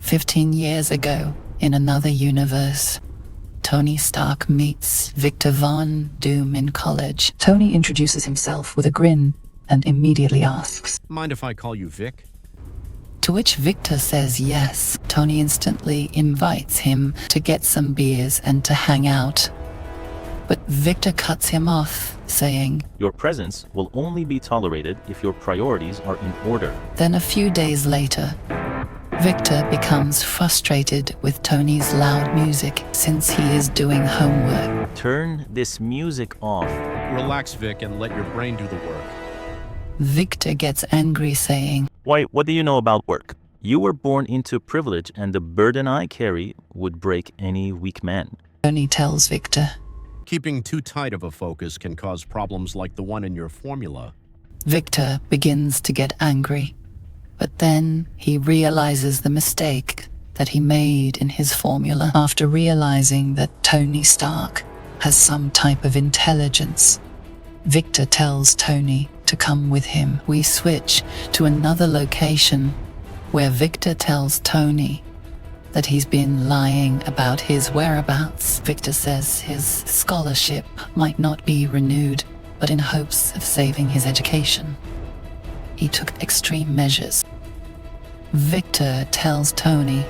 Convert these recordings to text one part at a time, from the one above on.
15 years ago, in another universe, Tony Stark meets Victor Von Doom in college. Tony introduces himself with a grin and immediately asks, "Mind if I call you Vic?" To which Victor says yes. Tony instantly invites him to get some beers and to hang out. But Victor cuts him off, saying, "Your presence will only be tolerated if your priorities are in order." Then a few days later, Victor becomes frustrated with Tony's loud music since he is doing homework. "Turn this music off." "Relax, Vic, and let your brain do the work." Victor gets angry, saying, "Why, what do you know about work? You were born into privilege, and the burden I carry would break any weak man." Tony tells Victor. "Keeping too tight of a focus can cause problems like the one in your formula." Victor begins to get angry, but then he realizes the mistake that he made in his formula. After realizing that Tony Stark has some type of intelligence, Victor tells Tony to come with him. We switch to another location where Victor tells Tony that he's been lying about his whereabouts. Victor says his scholarship might not be renewed, but in hopes of saving his education, he took extreme measures. Victor tells Tony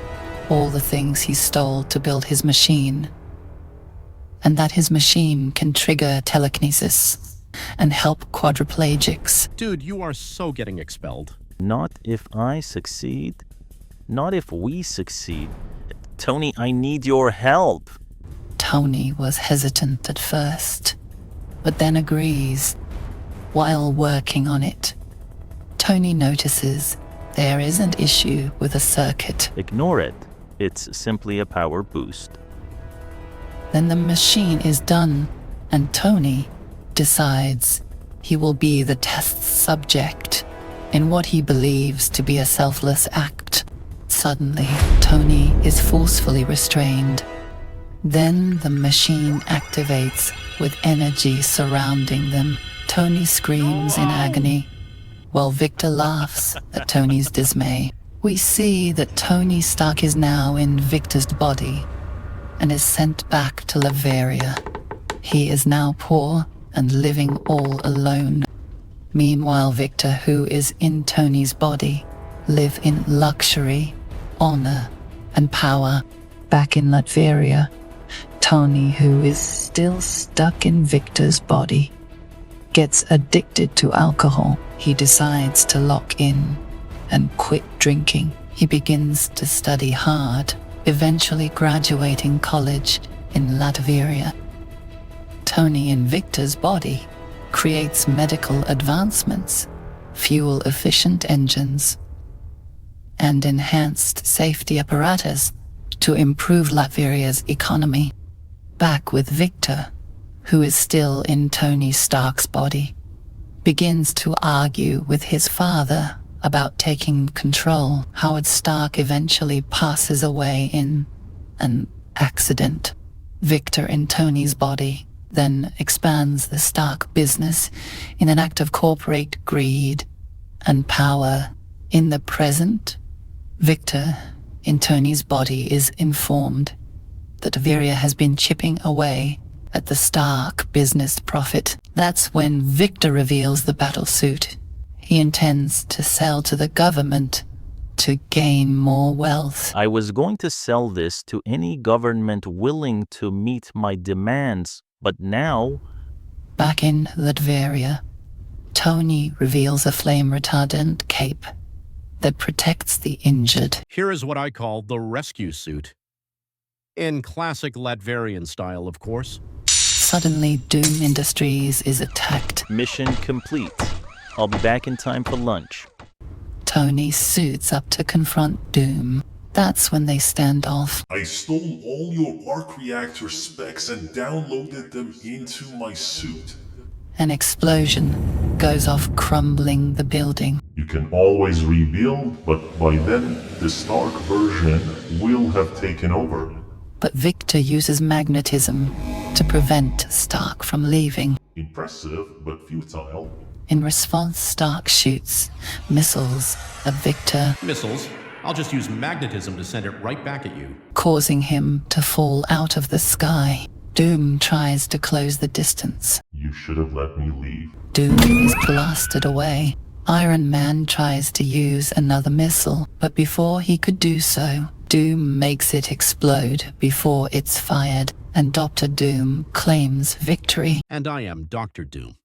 all the things he stole to build his machine, and that his machine can trigger telekinesis and help quadriplegics. Dude, you are so getting expelled. "Not if I succeed. Not if we succeed. Tony, I need your help." Tony was hesitant at first, but then agrees. While working on it, Tony notices there is an issue with a circuit. "Ignore it. It's simply a power boost." Then the machine is done, and Tony decides he will be the test subject in what he believes to be a selfless act. Suddenly, Tony is forcefully restrained. Then the machine activates with energy surrounding them. Tony screams in agony, while Victor laughs at Tony's dismay. We see that Tony Stark is now in Victor's body and is sent back to Latveria. He is now poor and living all alone. Meanwhile, Victor, who is in Tony's body, live in luxury, honor, and power. Back in Latveria, Tony, who is still stuck in Victor's body, gets addicted to alcohol. He decides to lock in and quit drinking. He begins to study hard, eventually graduating college in Latveria. Tony in Victor's body creates medical advancements, fuel-efficient engines, and enhanced safety apparatus to improve Latveria's economy. Back with Victor, who is still in Tony Stark's body, begins to argue with his father about taking control. Howard Stark eventually passes away in an accident. Victor in Tony's body then expands the Stark business in an act of corporate greed and power. In the present, Victor in Tony's body is informed that Latveria has been chipping away at the Stark business profit. That's when Victor reveals the battlesuit he intends to sell to the government to gain more wealth. "I was going to sell this to any government willing to meet my demands, but now..." Back in Latveria, Tony reveals a flame-retardant cape that protects the injured. Here is what I call the rescue suit. In classic Latverian style, of course. Suddenly, Doom Industries is attacked. "Mission complete. I'll be back in time for lunch." Tony suits up to confront Doom. That's when they stand off. "I stole all your arc reactor specs and downloaded them into my suit." An explosion goes off, crumbling the building. "You can always rebuild, but by then the Stark version will have taken over." But Victor uses magnetism to prevent Stark from leaving. Impressive, but futile. In response, Stark shoots missiles at Victor. Missiles? I'll just use magnetism to send it right back at you. causing him to fall out of the sky. Doom tries to close the distance. You should have let me leave. Doom is blasted away. Iron Man tries to use another missile, but before he could do so, Doom makes it explode before it's fired, and Dr. Doom claims victory. And I am Dr. Doom.